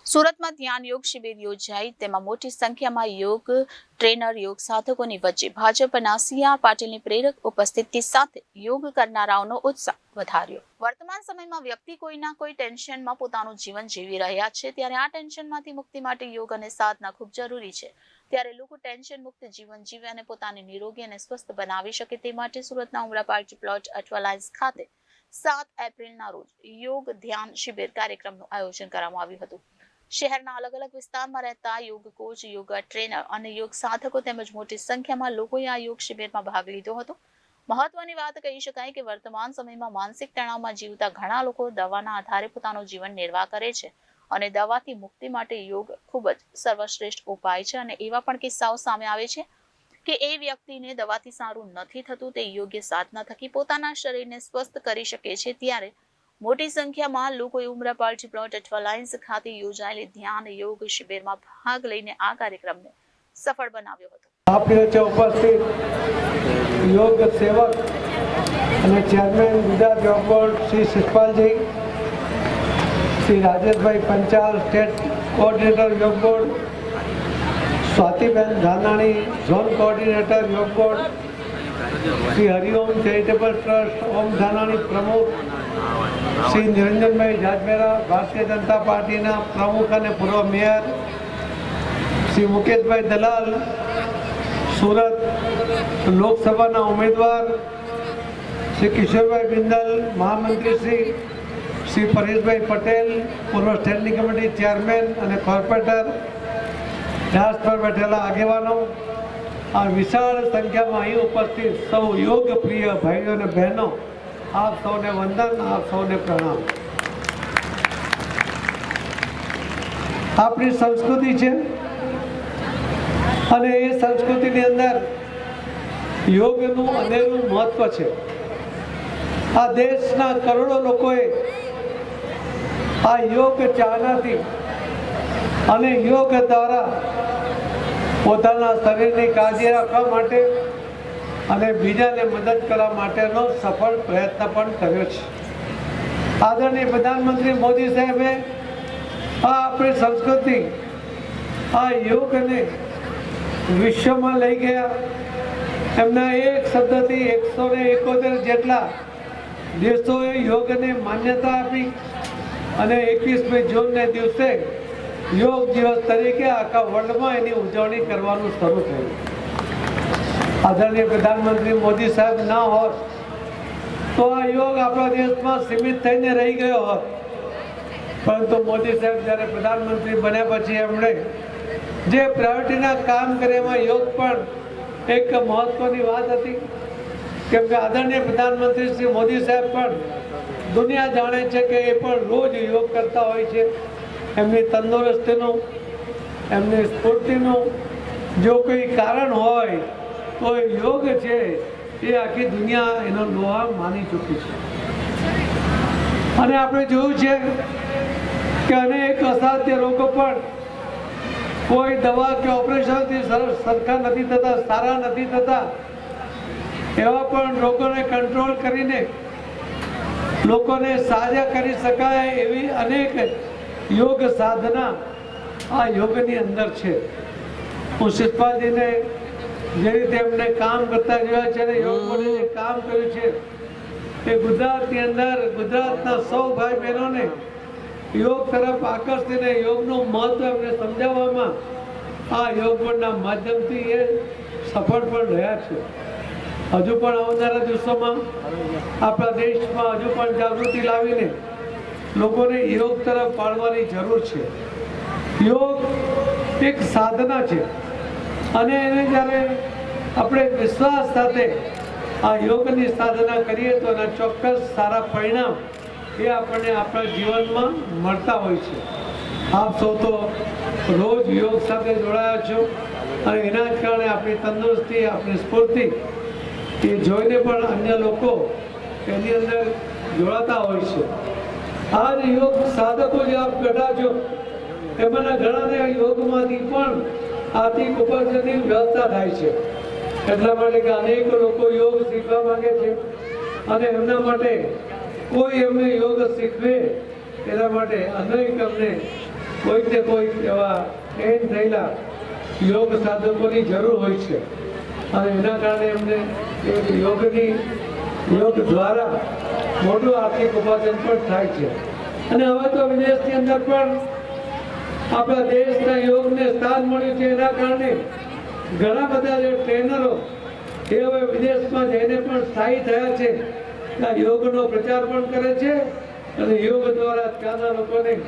સુરતમાં ધ્યાન યોગ શિબિર યોજાઈ તેમાં મોટી સંખ્યામાં યોગ ટ્રેનર યોગ સાધકોની વચ્ચે ભાજપના સીઆર પાટીલની પ્રેરક ઉપસ્થિતિ સાથે યોગ કરનારાઓનો ઉત્સાહ વધાર્યો। વર્તમાન સમયમાં વ્યક્તિ કોઈના કોઈ ટેન્શનમાં પોતાનું જીવન જીવી રહ્યા છે, ત્યારે આ ટેન્શનમાંથી મુક્તિ માટે યોગ અને સાધના ખૂબ જરૂરી છે। ત્યારે લોકો ટેન્શન મુક્ત જીવન જીવે અને પોતાને નિરોગી અને સ્વસ્થ બનાવી શકે તે માટે સુરતના ઉમરા પાર્ટી પ્લોટ અઠવાલાઇન્સ ખાતે 7 એપ્રિલના રોજ યોગ ધ્યાન શિબિર કાર્યક્રમનું આયોજન કરવામાં આવ્યું હતું। શહેરના અલગ અલગ વિસ્તારમાં રહેતા યોગ કોચ, યોગા ટ્રેનર અને યોગ સાધકો તેમજ મોટી સંખ્યામાં લોકોએ આ યોગ શિબિરમાં ભાગ લીધો હતો। મહત્વની વાત કહી શકાય કે વર્તમાન સમયમાં માનસિક તણાવમાં જીવતા ઘણા લોકો દવાના આધારે પોતાનું જીવન નિર્વાહ કરે છે અને દવાથી મુક્તિ માટે યોગ ખૂબ જ સર્વશ્રેષ્ઠ ઉપાય છે। અને એવા પણ કિસ્સાઓ સામે આવે છે કે એ વ્યક્તિને દવાથી સારું નથી થતું, તે યોગ્ય સાધના થકી પોતાના શરીરને સ્વસ્થ કરી શકે છે। ત્યારે મોટી સંખ્યામાં લોકોએ ઉમરા પાર્ટી પ્લોટ અઠવાલાઇન્સ ખાતે યોજાયેલી ધ્યાન યોગ શિબિરમાં ભાગ લઈને આ કાર્યક્રમને સફળ બનાવ્યો હતો। આપની વચ્ચે ઉપસ્થિત યોગ સેવક અને ચેરમેન ગુજરાત યોગ બોર્ડ શ્રી શિષપાલજી, શ્રી રાજેશભાઈ Panchal state coordinator Yog board, સ્વાતિબેન Dhanani zone coordinator Yog board, Shri Hariom charitable trust Om Dhanani પ્રમુખ, શ્રી નિરંજનભાઈ જાજમેરા ભારતીય જનતા પાર્ટીના પ્રમુખ અને પૂર્વ મેયર, શ્રી મુકેશભાઈ દલાલ સુરત લોકસભાના ઉમેદવાર, શ્રી કિશોરભાઈ બિંદલ મહામંત્રી શ્રી પરેશભાઈ પટેલ પૂર્વ સ્ટેન્ડિંગ કમિટી ચેરમેન અને કોર્પોરેટર, વ્યાસ પર બેઠેલા આગેવાનો, આ વિશાળ સંખ્યામાં અહીં ઉપસ્થિત સૌ યોગ પ્રિય ભાઈઓ અને બહેનો, આપ સૌને વંદન, આપ સૌને પ્રણામ। આપણી સંસ્કૃતિ છે અને એ સંસ્કૃતિની અંદર યોગનું અનેરું મહત્વ છે। આ દેશના કરોડો લોકોએ આ યોગ ચાહનાથી અને યોગ દ્વારા પોતાના શરીરની કાળજી રાખવા માટે અને બીજાને મદદ કરવા માટેનો સફળ પ્રયત્ન પણ કર્યો છે। આદરણીય પ્રધાનમંત્રી મોદી સાહેબે આ આપણી સંસ્કૃતિ, આ યોગને વિશ્વમાં લઈ ગયા। એમના એક શબ્દથી 171 જેટલા દેશોએ યોગને માન્યતા આપી અને 21મી જૂનને દિવસે યોગ દિવસ તરીકે આખા વર્લ્ડમાં એની ઉજવણી કરવાનું શરૂ થયું। આદરણીય પ્રધાનમંત્રી મોદી સાહેબ ના હોત તો આ યોગ આપણા દેશમાં સીમિત થઈને રહી ગયો હોત, પરંતુ મોદી સાહેબ જ્યારે પ્રધાનમંત્રી બન્યા પછી એમણે જે પ્રાયોરિટીના કામ કરે એમાં યોગ પણ એક મહત્વની વાત હતી। કેમ કે આદરણીય પ્રધાનમંત્રી શ્રી મોદી સાહેબ પણ દુનિયા જાણે છે કે એ પણ રોજ યોગ કરતા હોય છે। એમની તંદુરસ્તીનું, એમની સ્ફૂર્તિનું જો કોઈ કારણ હોય તો યોગ છે એ આખી દુનિયા એનો લોહા માની ચૂકી છે। અને આપણે જોયું છે કે અનેક અસાધ્ય રોગો પણ કોઈ દવા કે ઓપરેશનથી સરખા નથી થતા, સારા નથી થતા, એવા પણ રોગોને કંટ્રોલ કરીને લોકોને સાજા કરી શકાય એવી અનેક યોગ સાધના આ યોગની અંદર છે। હું શિષપાલજીને જે રીતે એમને કામ કરતા જોયા છે અને યોગ બોર્ડે જે કામ કર્યું છે એ ગુજરાતની અંદર ગુજરાતના સૌ ભાઈ બહેનોને યોગ તરફ આકર્ષીને યોગનું મહત્વ એમને સમજાવવામાં આ યોગ બોર્ડના માધ્યમથી એ સફળ પણ રહ્યા છે। હજુ પણ આવનારા દિવસોમાં આપણા દેશમાં હજુ પણ જાગૃતિ લાવીને લોકોને યોગ તરફ પાડવાની જરૂર છે। યોગ એક સાધના છે અને એને જ્યારે આપણે વિશ્વાસ સાથે આ યોગની સાધના કરીએ તો એના ચોક્કસ સારા પરિણામ એ આપણને આપણા જીવનમાં મળતા હોય છે। આપ સૌ તો રોજ યોગ સાથે જોડાયા છો અને એના જ કારણે આપણી તંદુરસ્તી, આપણી સ્ફૂર્તિ એ જોઈને પણ અન્ય લોકો એની અંદર જોડાતા હોય છે। આ જ યોગ સાધકો જે આપ બેઠા છો એમાંના ઘણાને યોગમાંથી પણ આર્થિક ઉપાર્જનની વ્યવસ્થા થાય છે। એટલા માટે કે અનેક લોકો યોગ શીખવા માંગે છે અને એમના માટે કોઈ એમને યોગ શીખવે એના માટે અનેક અમને કોઈક ને કોઈક એવા ટ્રેન થયેલા યોગ સાધકોની જરૂર હોય છે અને એના કારણે એમને એક યોગ દ્વારા મોટું આર્થિક ઉપાર્જન પણ થાય છે. અને હવે તો વિદેશની અંદર પણ આપણા દેશના યોગને સ્થાન મળ્યું છે. એના કારણે ઘણા બધા જે ટ્રેનરો એ હવે વિદેશમાં જઈને પણ સ્થાયી થયા છે. યોગનો પ્રચાર પણ કરે છે અને યોગ દ્વારા ત્યાંના લોકોને